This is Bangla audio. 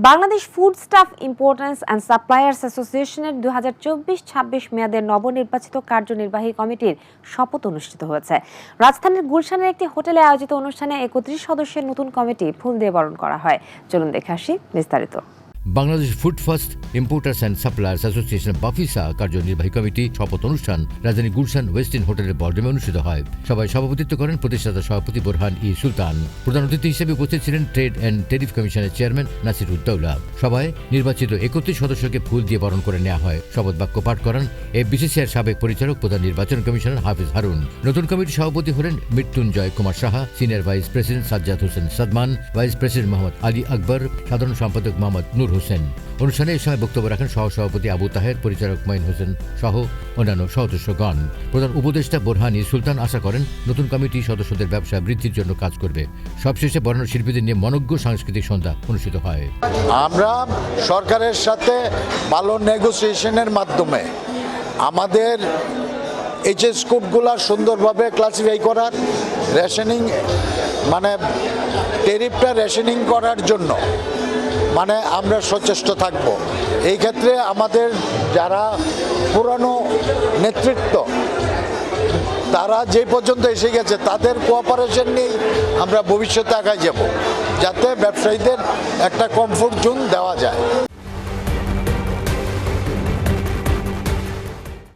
Bangladesh food staff importers and suppliers অ্যাসোসিয়েশনের 2024-26 মেয়াদের নবনির্বাচিত কার্যনির্বাহী কমিটির শপথ অনুষ্ঠিত হয়েছে। রাজধানীর গুলশানের একটি হোটেলে আয়োজিত অনুষ্ঠানে 31 সদস্যের নতুন কমিটি ফুল দিয়ে বরণ করা হয়। চলুন দেখে আসি বিস্তারিত। Bangladesh food first importers and suppliers association BAFISA কার্যনির্বাহী কমিটি শপথ অনুষ্ঠান রাজধানী গুলশান ওয়েস্টিন হোটেলের বলরুমে অনুষ্ঠিত হয়। সভায় সভাপতিত্ব করেন প্রতিষ্ঠাতা সভাপতি বোরহান ই সুলতান। প্রধান অতিথি হিসেবে উপস্থিত ছিলেন ট্রেড অ্যান্ড টেরিফ কমিশনের চেয়ারম্যান নাসির উদ্দৌলা। সভায় নির্বাচিত 31 সদস্যকে ফুল দিয়ে বরণ করে নেওয়া হয়। শপথ বাক্য পাঠ করান এফবিসিসিআর সাবেক পরিচালক প্রধান নির্বাচন কমিশনার হাফিজ হারুন। নতুন কমিটির সভাপতি হলেন Mrityunjoy Kumar Saha, senior vice president Sajjad Hossain Sadman, vice president Mohammad Ali Akbar, সাধারণ সম্পাদক মোহাম্মদ নূর হোসেন। অনুষ্ঠানে এই সময় বক্তব্য রাখেন সহসভাপতি আবু তাহের, পরিচালক মঈন হোসেন সহ অন্যান্য সদস্যগণ। প্রধান উপদেষ্টা বোরহান ই সুলতান আশা করেন নতুন কমিটি সদস্যদের ব্যবসা বৃদ্ধির জন্য কাজ করবে। সবশেষে বরেণ্য শিল্পীদের নিয়ে মনোজ্ঞ সাংস্কৃতিক সন্ধ্যা অনুষ্ঠিত হয়। আমরা সরকারের সাথে ভালো নেগোসিয়েশনের মাধ্যমে আমাদের এইচএস কোডগুলা সুন্দরভাবে ক্লাসিফাই করার, রেশনিং মানে টেরিফটা রেশনিং করার জন্য আমরা সচেষ্ট থাকব। এই ক্ষেত্রে আমাদের যারা পুরানো নেতৃত্ব তারা যে পর্যন্ত এসে গেছে তাদের কোঅপারেশন নিয়েই আমরা ভবিষ্যতে আগায় যাব, যাতে ব্যবসায়ীদের একটা কমফোর্ট জোন দেওয়া যায়।